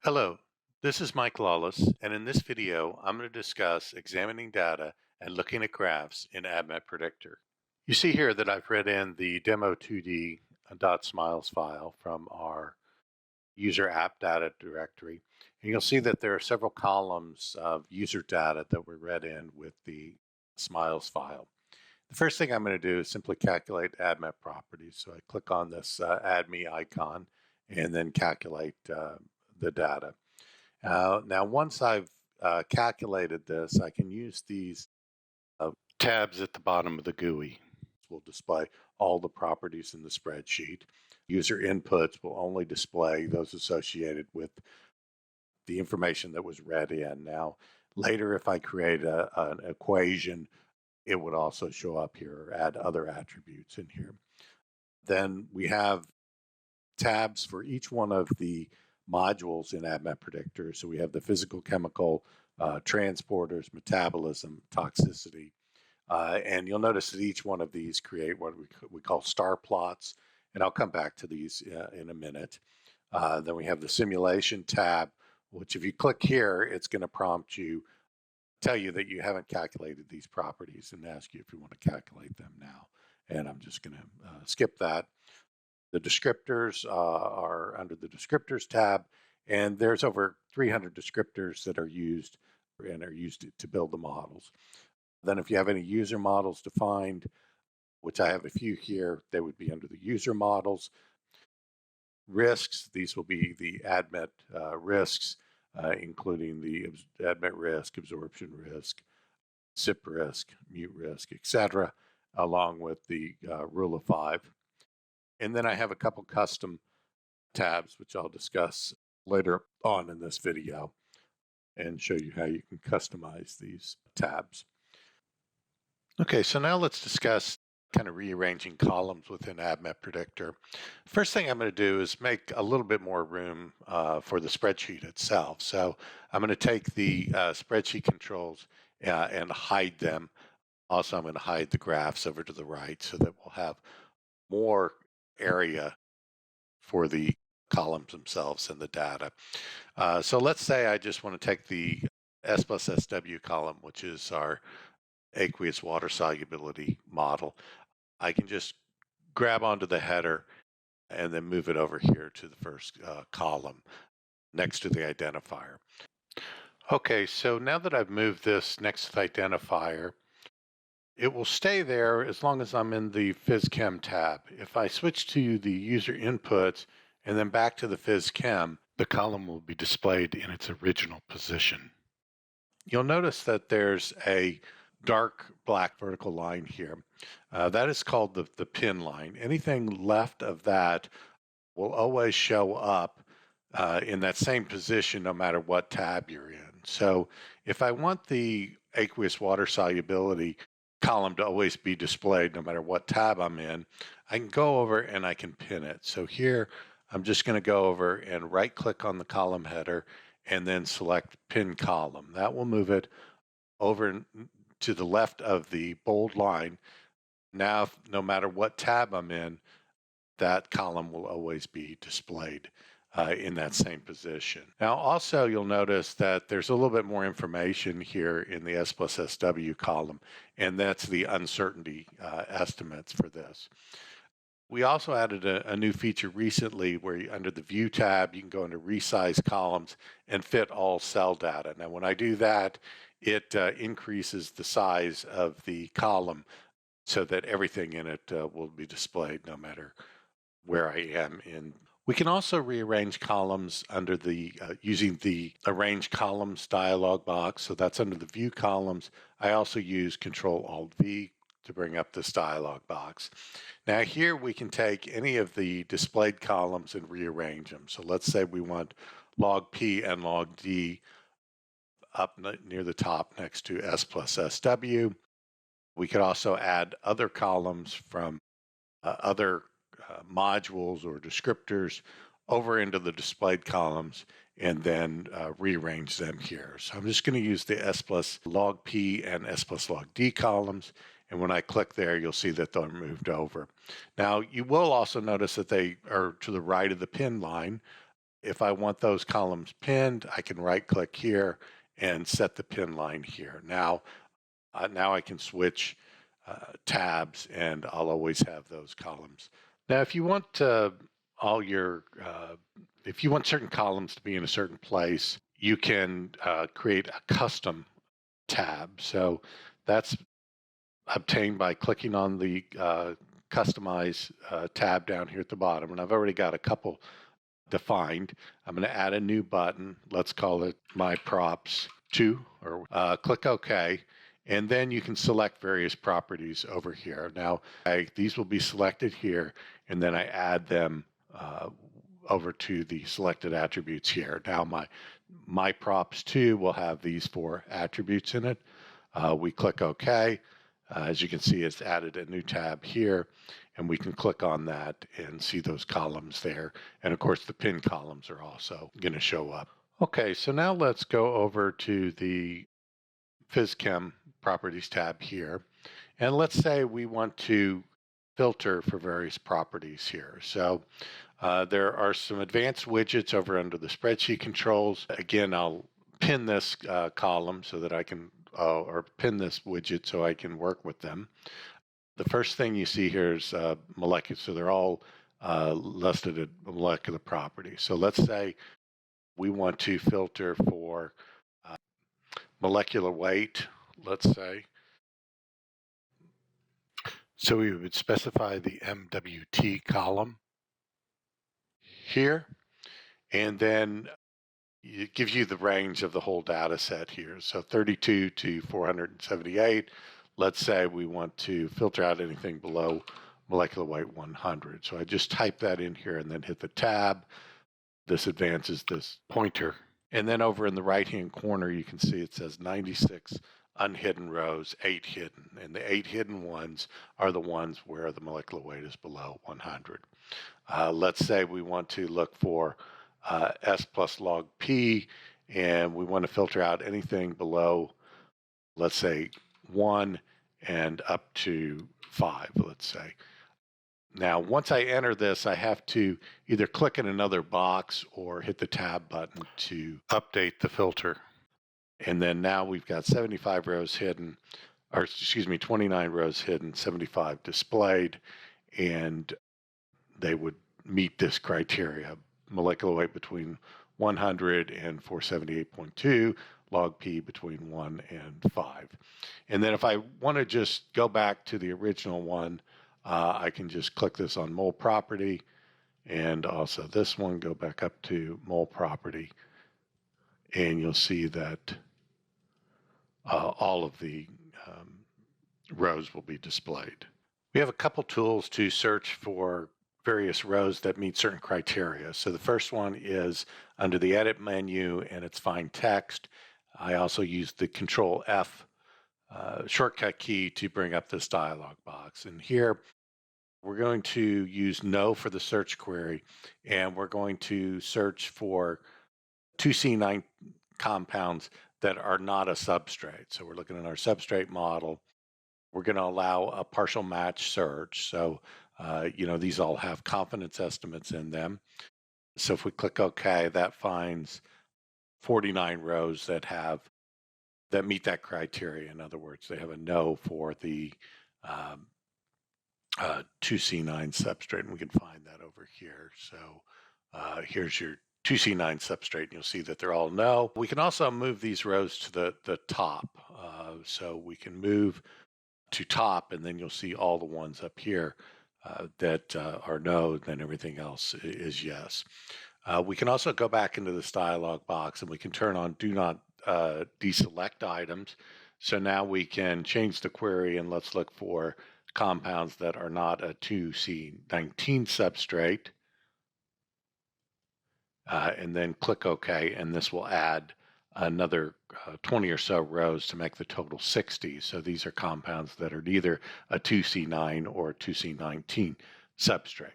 Hello, this is Mike Lawless, and in this video, I'm going to discuss examining data and looking at graphs in ADMET Predictor. You see here that I've read in the demo2d.smiles file from our user app data directory, and you'll see that there are several columns of user data that were read in with the smiles file. The first thing I'm going to do is simply calculate ADMET properties. So I click on this Add Me icon and then calculate the data. Now, once I've calculated this, I can use these tabs at the bottom of the GUI. Will display all the properties in the spreadsheet. User inputs will only display those associated with the information that was read in. Now, later, if I create an equation, it would also show up here or add other attributes in here. Then we have tabs for each one of the modules in ADMET Predictor. So we have the physical, chemical, transporters, metabolism, toxicity. And you'll notice that each one of these create what we call star plots. And I'll come back to these in a minute. Then we have the simulation tab, which if you click here, it's going to prompt you, tell you that you haven't calculated these properties and ask you if you want to calculate them now. And I'm just going to skip that. The descriptors are under the descriptors tab, and there's over 300 descriptors that are used to build the models. Then if you have any user models defined, which I have a few here, they would be under the user models. Risks, these will be the ADMET risks, including the ADMET risk, absorption risk, SIP risk, mute risk, etc., along with the rule of 5. And then I have a couple custom tabs, which I'll discuss later on in this video and show you how you can customize these tabs. Okay, so now let's discuss kind of rearranging columns within ADMET Predictor. First thing I'm going to do is make a little bit more room for the spreadsheet itself. So I'm going to take the spreadsheet controls and hide them. Also, I'm going to hide the graphs over to the right so that we'll have more area for the columns themselves and the data. So let's say I just want to take the S plus SW column, which is our aqueous water solubility model. I can just grab onto the header and then move it over here to the first column next to the identifier. Okay, so now that I've moved this next to the identifier, it will stay there as long as I'm in the PhysChem tab. If I switch to the user inputs and then back to the PhysChem, the column will be displayed in its original position. You'll notice that there's a dark black vertical line here. That is called the pin line. Anything left of that will always show up in that same position no matter what tab you're in. So if I want the aqueous water solubility column to always be displayed no matter what tab I'm in, I can go over and I can pin it. So here I'm just going to go over and right click on the column header and then select pin column. That will move it over to the left of the bold line. Now, no matter what tab I'm in, that column will always be displayed in that same position. Now, also, you'll notice that there's a little bit more information here in the S plus SW column, and that's the uncertainty estimates for this. We also added a new feature recently where under the View tab, you can go into Resize Columns and fit all cell data. Now, when I do that, it increases the size of the column so that everything in it will be displayed no matter where I am in. We can also rearrange columns under the using the Arrange Columns dialog box. So that's under the View columns. I also use Control-Alt-V to bring up this dialog box. Now here we can take any of the displayed columns and rearrange them. So let's say we want log P and log D up near the top next to S plus SW. We could also add other columns from other modules or descriptors over into the displayed columns and then rearrange them here. So I'm just going to use the S plus log P and S plus log D columns. And when I click there, you'll see that they're moved over. Now, you will also notice that they are to the right of the pin line. If I want those columns pinned, I can right click here and set the pin line here. Now I can switch tabs and I'll always have those columns. Now, if you want all your, if you want certain columns to be in a certain place, you can create a custom tab. So that's obtained by clicking on the customize tab down here at the bottom. And I've already got a couple defined. I'm going to add a new button. Let's call it my props 2 or click OK. And then you can select various properties over here. Now, these will be selected here, and then I add them over to the selected attributes here. Now, my props 2 will have these 4 attributes in it. We click OK. As you can see, it's added a new tab here, and we can click on that and see those columns there. And of course, the pin columns are also going to show up. Okay, so now let's go over to the PhysChem properties tab here. And let's say we want to filter for various properties here. So there are some advanced widgets over under the spreadsheet controls. Again, I'll pin this column so that I can, or pin this widget so I can work with them. The first thing you see here is molecular, so they're all listed at molecular properties. So let's say we want to filter for molecular weight, let's say. So we would specify the MWT column here, and then it gives you the range of the whole data set here. So 32 to 478. Let's say we want to filter out anything below molecular weight 100. So I just type that in here and then hit the tab. This advances this pointer. And then over in the right-hand corner, you can see it says 96 unhidden rows, 8 hidden. And the 8 hidden ones are the ones where the molecular weight is below 100. Let's say we want to look for S plus log P, and we want to filter out anything below, let's say, 1 and up to 5, let's say. Now, once I enter this, I have to either click in another box or hit the tab button to update the filter. And then now we've got 75 rows hidden, or excuse me, 29 rows hidden, 75 displayed, and they would meet this criteria. Molecular weight between 100 and 478.2, log P between 1 and 5. And then if I want to just go back to the original one, I can just click this on mole property, and also this one, go back up to mole property, and you'll see that all of the rows will be displayed. We have a couple tools to search for various rows that meet certain criteria. So the first one is under the edit menu, and it's find text. I also use the Control F shortcut key to bring up this dialog box. And here we're going to use no for the search query, and we're going to search for 2C9 compounds that are not a substrate. So we're looking at our substrate model. We're going to allow a partial match search. So, these all have confidence estimates in them. So if we click OK, that finds 49 rows that meet that criteria. In other words, they have a no for the 2C9 substrate, and we can find that over here. So here's your 2C9 substrate, and you'll see that they're all no. We can also move these rows to the top. So we can move to top, and then you'll see all the ones up here that are no, then everything else is yes. We can also go back into this dialog box, and we can turn on do not deselect items. So now we can change the query, and let's look for compounds that are not a 2C19 substrate, and then click OK, and this will add another 20 or so rows to make the total 60. So these are compounds that are neither a 2C9 or a 2C19 substrate.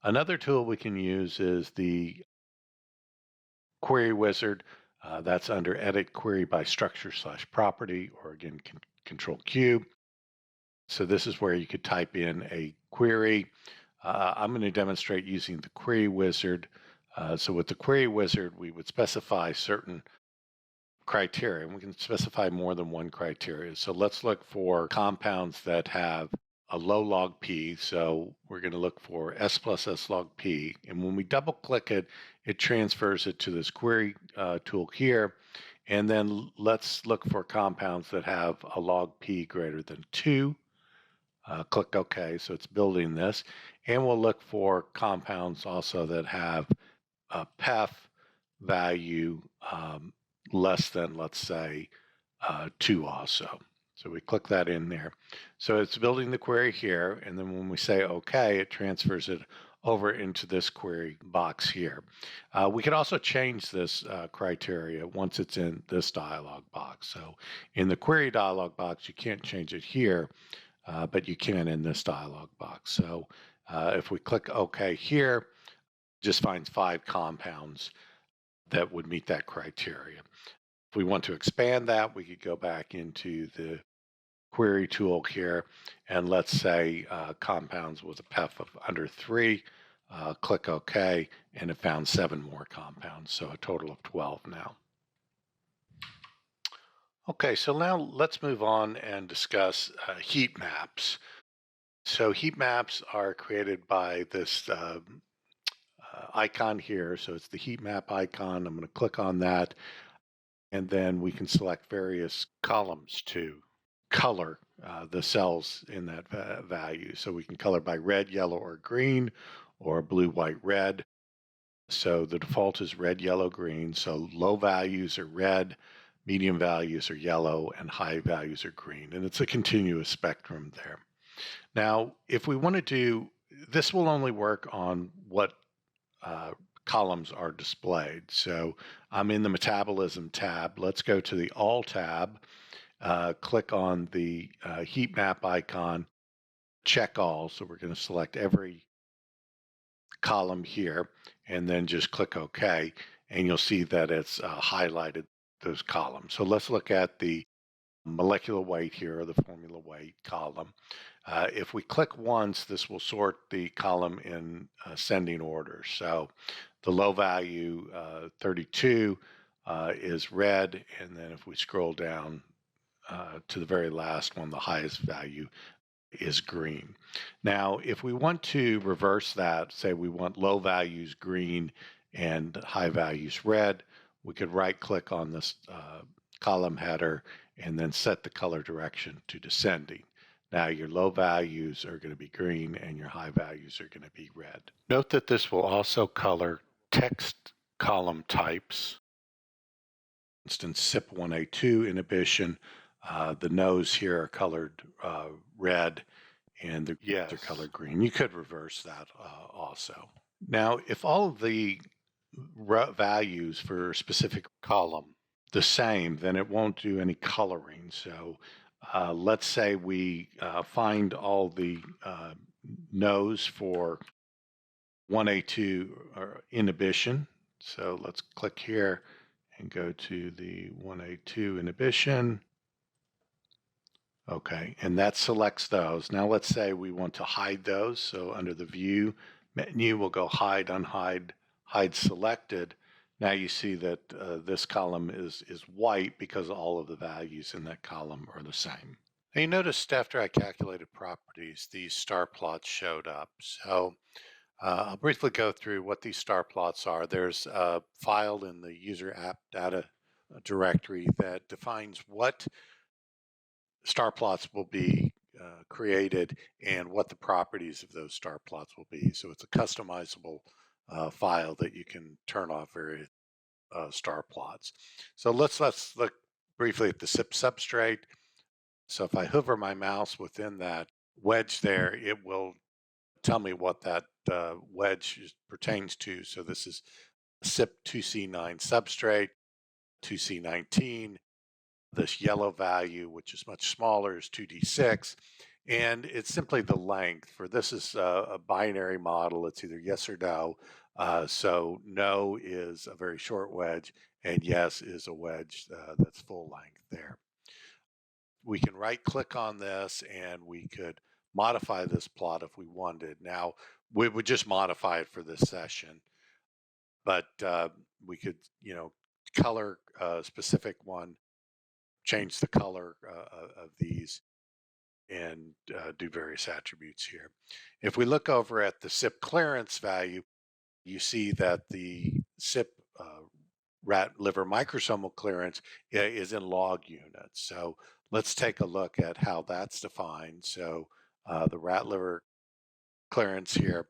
Another tool we can use is the Query Wizard. That's under Edit Query by Structure/Property, or again, Control Q. So this is where you could type in a query. I'm going to demonstrate using the Query Wizard. So with the query wizard, we would specify certain criteria, and we can specify more than one criteria. So let's look for compounds that have a low log P. So we're going to look for S plus S log P. And when we double click it, it transfers it to this query tool here. And then let's look for compounds that have a log P greater than 2. Click OK. So it's building this. And we'll look for compounds also that have a PEF value less than, let's say, 2 also. So we click that in there. So it's building the query here, and then when we say OK, it transfers it over into this query box here. We can also change this criteria once it's in this dialog box. So in the query dialog box, you can't change it here, but you can in this dialog box. So if we click OK here, just finds 5 compounds that would meet that criteria. If we want to expand that, we could go back into the query tool here, and let's say compounds with a PEF of under 3, click OK, and it found 7 more compounds, so a total of 12 now. Okay, so now let's move on and discuss heat maps. So heat maps are created by this icon here. So it's the heat map icon. I'm going to click on that, and then we can select various columns to color the cells in that value. So we can color by red, yellow, or green, or blue, white, red. So the default is red, yellow, green. So low values are red, medium values are yellow, and high values are green. And it's a continuous spectrum there. Now, if we want to do, this will only work on what columns are displayed. So I'm in the metabolism tab. Let's go to the all tab, click on the heat map icon, check all. So we're going to select every column here and then just click OK. And you'll see that it's highlighted those columns. So let's look at the molecular weight here, or the formula weight column. If we click once, this will sort the column in ascending order. So the low value, 32, is red, and then if we scroll down to the very last one, the highest value is green. Now, if we want to reverse that, say we want low values green and high values red, we could right-click on this column header and then set the color direction to descending. Now your low values are going to be green and your high values are going to be red. Note that this will also color text column types. For instance, CYP1A2 inhibition, the no's here are colored red and the yes are colored green. You could reverse that also. Now, if all of the values for a specific column the same, then it won't do any coloring. So let's say we find all the no's for 1A2 inhibition. So let's click here and go to the 1A2 inhibition. Okay, and that selects those. Now let's say we want to hide those. So under the View menu, we'll go Hide, Unhide, Hide Selected. Now you see that this column is white because all of the values in that column are the same. Now you noticed after I calculated properties, these star plots showed up. So I'll briefly go through what these star plots are. There's a file in the user app data directory that defines what star plots will be created and what the properties of those star plots will be. So it's a customizable file that you can turn off various star plots. So let's look briefly at the CYP substrate. So if I hover my mouse within that wedge there, it will tell me what that wedge pertains to. So this is CYP2C9 substrate, 2C19. This yellow value, which is much smaller, is 2D6. And it's simply the length. For this is a binary model. It's either yes or no. So no is a very short wedge, and yes is a wedge that's full length there. We can right click on this and we could modify this plot if we wanted. Now, we would just modify it for this session. but we could, color a specific one, change the color of these, and do various attributes here. If we look over at the SIP clearance value, you see that the SIP rat liver microsomal clearance is in log units. So let's take a look at how that's defined. So the rat liver clearance here,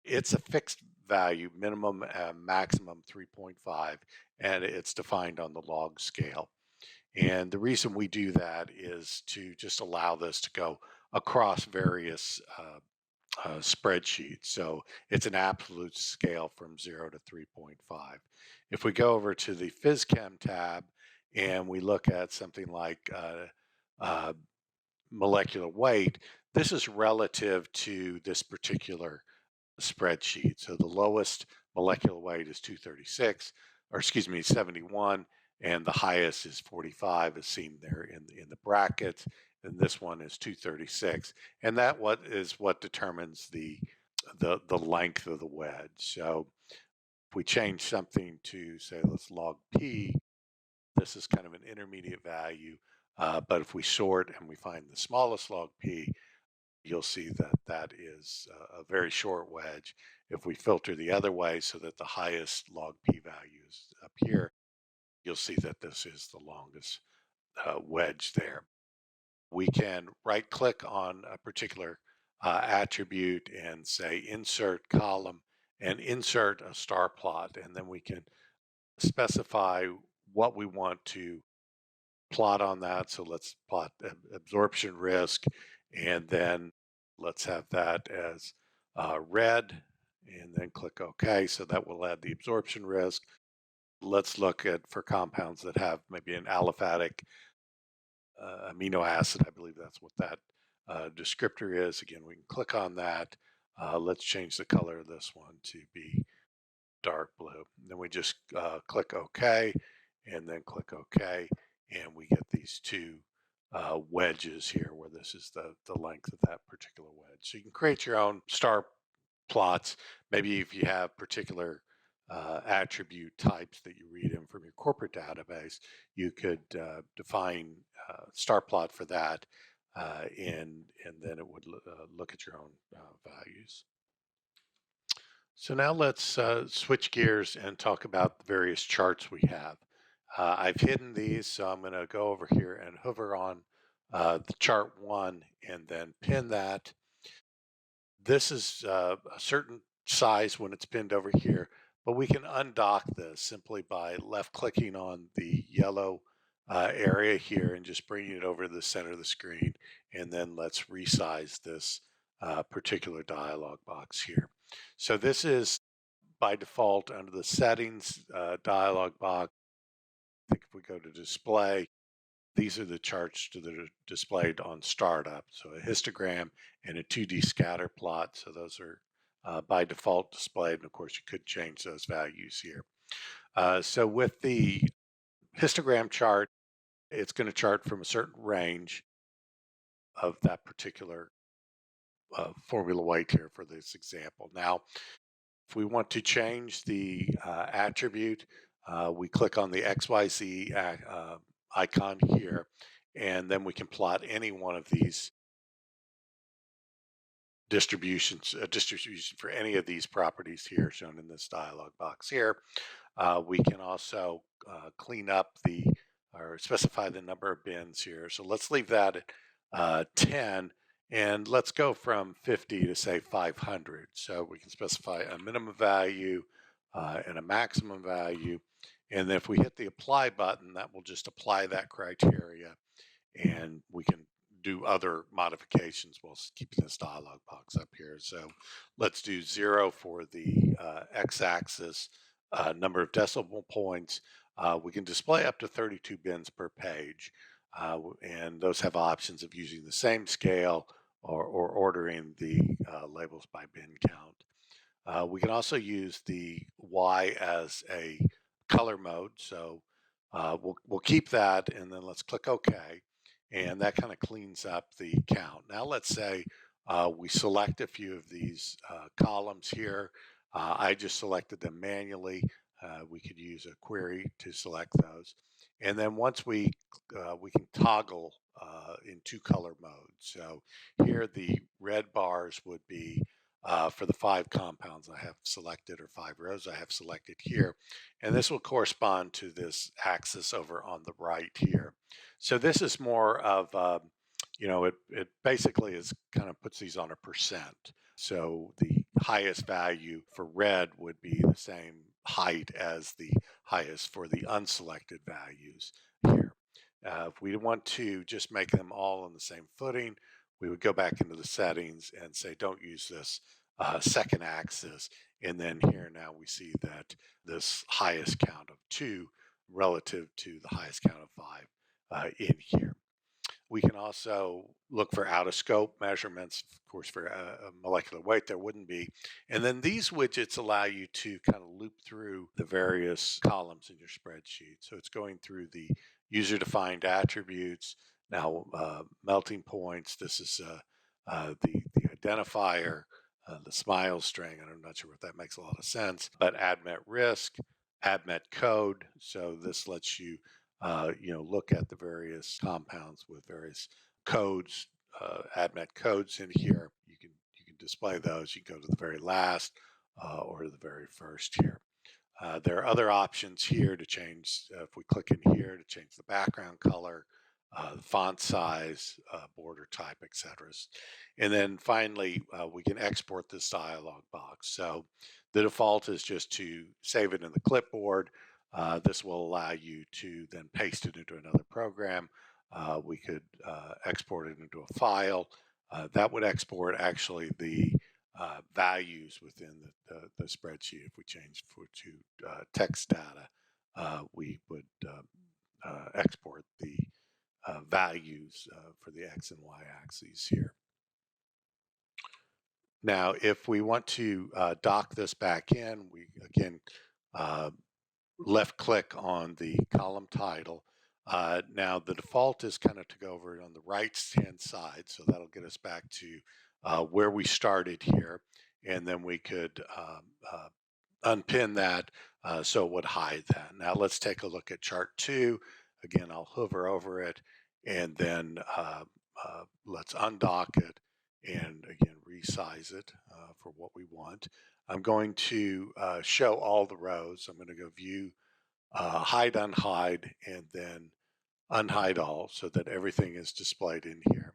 it's a fixed value, minimum and maximum 3.5, and it's defined on the log scale. And the reason we do that is to just allow this to go across various spreadsheets. So it's an absolute scale from 0 to 3.5. If we go over to the PhysChem tab and we look at something like uh, molecular weight, this is relative to this particular spreadsheet. So the lowest molecular weight is 236, or excuse me, 71, and the highest is 45, as seen there in the brackets. And this one is 236, and that what determines the length of the wedge. So if we change something to say, let's log p, this is kind of an intermediate value. But if we sort and we find the smallest log p, you'll see that that is a very short wedge. If we filter the other way so that the highest log p value is up here, you'll see that this is the longest wedge there. We can right click on a particular attribute and say insert column and insert a star plot, and then we can specify what we want to plot on that. So let's plot absorption risk, and then let's have that as red, and then click OK. So that will add the absorption risk. Let's look at for compounds that have maybe an aliphatic amino acid. I believe that's what that descriptor is. Again, we can click on that. Let's change the color of this one to be dark blue. And then we just click OK, and then click OK, and we get these two wedges here where this is the length of that particular wedge. So you can create your own star plots. Maybe if you have particular attribute types that you read in from your corporate database, you could define star plot for that, and then it would look at your own values. So now let's switch gears and talk about the various charts we have. I've hidden these, so I'm going to go over here and hover on the chart 1 and then pin that. This is a certain size when it's pinned over here, but we can undock this simply by left clicking on the yellow area here and just bringing it over to the center of the screen. And then let's resize this particular dialog box here. So this is by default under the settings dialog box. I think if we go to display, these are the charts that are displayed on startup. So a histogram and a 2D scatter plot. So those are by default displayed. And of course, you could change those values here. So with the histogram chart, it's going to chart from a certain range of that particular formula weight here for this example. Now, if we want to change the attribute, we click on the XYZ icon here, and then we can plot any one of these distributions, a distribution for any of these properties here shown in this dialog box here. We can also clean up or specify the number of bins here. So let's leave that at 10, and let's go from 50 to say 500. So we can specify a minimum value and a maximum value. And then if we hit the apply button, that will just apply that criteria, and we can do other modifications while keeping this dialog box up here. So let's do 0 for the x-axis, number of decimal points. We can display up to 32 bins per page, and those have options of using the same scale or ordering the labels by bin count. We can also use the Y as a color mode, so we'll keep that, and then let's click OK, and that kind of cleans up the count. Now let's say we select a few of these columns here. I just selected them manually. We could use a query to select those. And then once we can toggle in two color modes. So here the red bars would be for the 5 compounds I have selected, or 5 rows I have selected here. And this will correspond to this axis over on the right here. So this is more of, it basically is kind of puts these on a percent. So the highest value for red would be the same height as the highest for the unselected values here. If we want to just make them all on the same footing, we would go back into the settings and say, don't use this second axis. And then here now we see that this highest count of 2 relative to the highest count of 5 in here. We can also look for out of scope measurements. Of course, for a molecular weight, there wouldn't be. And then these widgets allow you to kind of loop through the various columns in your spreadsheet. So it's going through the user defined attributes. Now, melting points, this is the identifier, the smile string. I'm not sure if that makes a lot of sense, but ADMET risk, ADMET code. So this lets you look at the various compounds with various codes, ADMET codes in here. You can display those. You can go to the very last or to the very first here. There are other options here to change, if we click in here, to change the background color, the font size, border type, etc. And then finally, we can export this dialog box. So the default is just to save it in the clipboard. This will allow you to then paste it into another program. We could export it into a file. That would export actually the values within the spreadsheet. If we change to text data, we would export the values for the X and Y axes here. Now, if we want to dock this back in, we again left click on the column title. Now the default is kind of to go over on the right hand side, so that'll get us back to where we started here, and then we could unpin that so it would hide that. Now let's take a look at chart 2. Again, I'll hover over it, and then let's undock it, and again resize it for what we want. I'm going to show all the rows. I'm going to go view, hide, unhide, and then unhide all so that everything is displayed in here.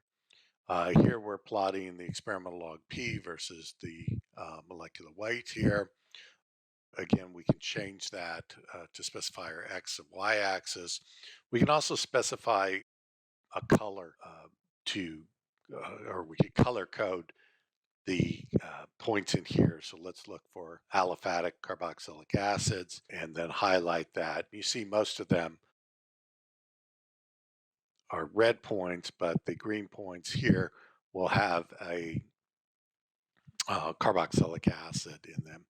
Here we're plotting the experimental log P versus the molecular weight here. Again, we can change that to specify our X and Y axis. We can also specify a color or we can color code the points in here. So let's look for aliphatic carboxylic acids and then highlight that. You see most of them are red points, but the green points here will have a carboxylic acid in them.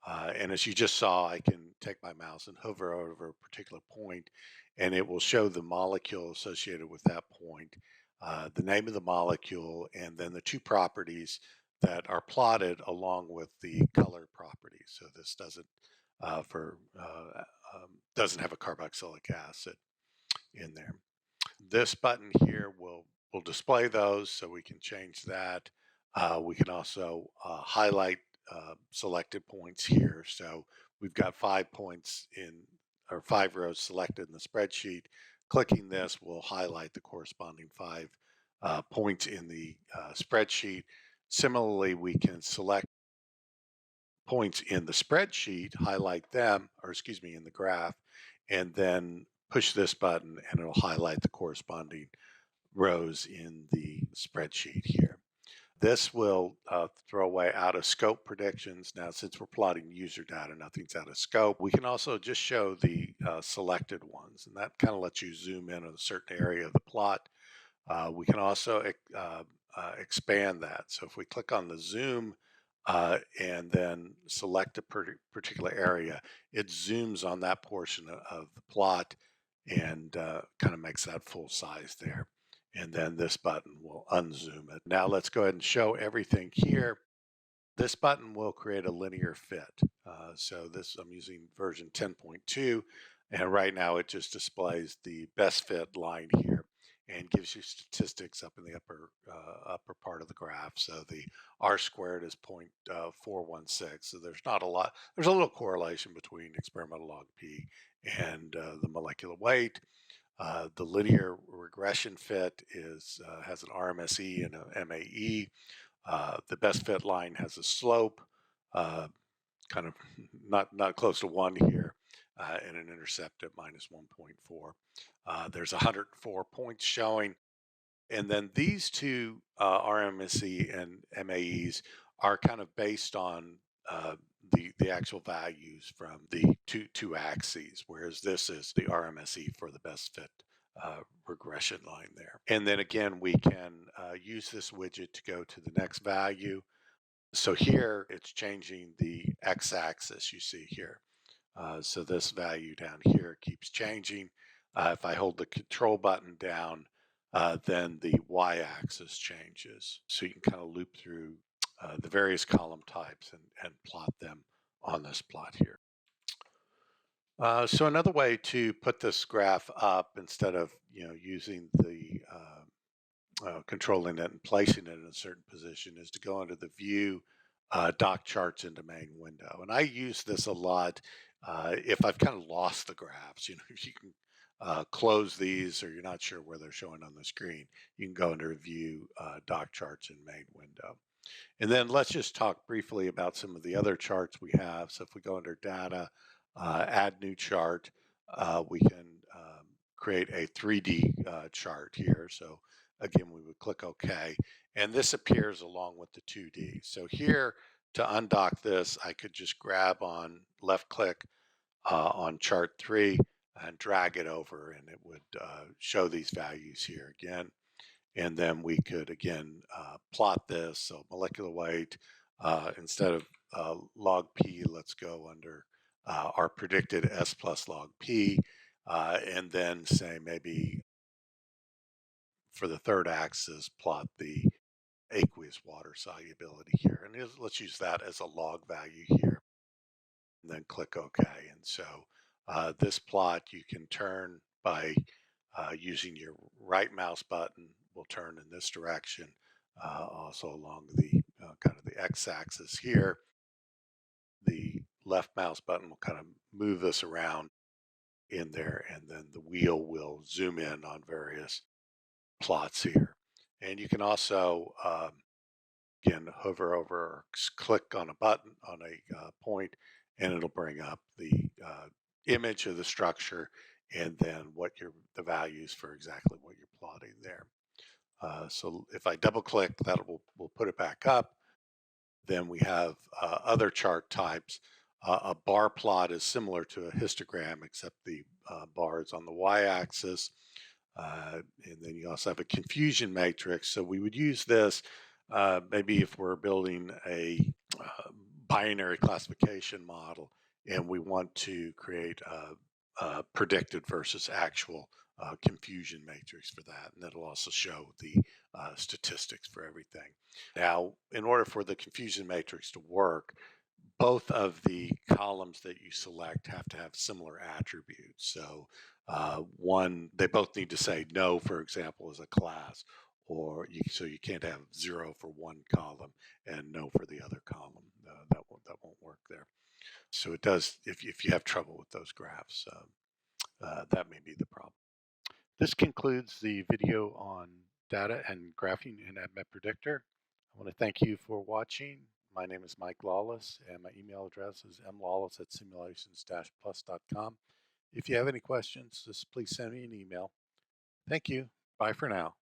And as you just saw, I can take my mouse and hover over a particular point, and it will show the molecule associated with that point, the name of the molecule, and then the two properties that are plotted along with the color properties. So this doesn't have a carboxylic acid in there. This button here will display those, so we can change that. We can also highlight selected points here. So we've got 5 points or 5 rows selected in the spreadsheet. Clicking this will highlight the corresponding 5 points in the spreadsheet. Similarly, we can select points in the spreadsheet, highlight them, or excuse me, in the graph, and then push this button and it'll highlight the corresponding rows in the spreadsheet here. This will throw away out of scope predictions. Now, since we're plotting user data, nothing's out of scope. We can also just show the selected ones, and that kind of lets you zoom in on a certain area of the plot. We can also expand that. So if we click on the zoom and then select a particular area, it zooms on that portion of the plot and kind of makes that full size there. And then this button will unzoom it. Now let's go ahead and show everything here. This button will create a linear fit. So this, I'm using version 10.2, and right now it just displays the best fit line here and gives you statistics up in the upper part of the graph. So the R squared is 0.416. So there's not a lot. There's a little correlation between experimental log p and the molecular weight. The linear regression fit has an RMSE and an MAE. The best fit line has a slope, uh, kind of not close to 1 here, and an intercept at minus 1.4. There's 104 points showing. And then these two RMSE and MAEs are kind of based on the actual values from the two axes, whereas this is the RMSE for the best fit regression line there. And then again, we can use this widget to go to the next value. So here it's changing the x-axis you see here. So this value down here keeps changing. If I hold the control button down, then the y-axis changes. So you can kind of loop through the various column types and plot them on this plot here. So another way to put this graph up instead of using the controlling it and placing it in a certain position is to go into the view dock charts into main window. And I use this a lot if I've kind of lost the graphs. If you can close these or you're not sure where they're showing on the screen, you can go into view dock charts in main window. And then let's just talk briefly about some of the other charts we have. So if we go under data, add new chart, we can create a 3D chart here. So again, we would click OK, and this appears along with the 2D. So here to undock this, I could just grab on left click on chart 3 and drag it over, and it would show these values here again. And then we could again plot this. So molecular weight, instead of log p, let's go under our predicted S plus log p, and then say maybe for the third axis, plot the aqueous water solubility here. And let's use that as a log value here, and then click OK. And so this plot you can turn by using your right mouse button will turn in this direction, also along the kind of the x-axis here. The left mouse button will kind of move this around in there, and then the wheel will zoom in on various plots here. And you can also, again, hover over or click on a button on a point, and it'll bring up the image of the structure and then the values for exactly what you're plotting there. So if I double click, that will put it back up. Then we have other chart types. A bar plot is similar to a histogram, except the bar is on the y-axis. And then you also have a confusion matrix. So we would use this maybe if we're building a binary classification model and we want to create a predicted versus actual confusion matrix for that. And that'll also show the statistics for everything. Now, in order for the confusion matrix to work, both of the columns that you select have to have similar attributes. So they both need to say no, for example, as a class, so you can't have 0 for one column and no for the other column. That won't work there. So it does, if you have trouble with those graphs, that may be the problem. This concludes the video on data and graphing in ADMET Predictor. I want to thank you for watching. My name is Mike Lawless, and my email address is mlawless@simulations-plus.com. If you have any questions, just please send me an email. Thank you. Bye for now.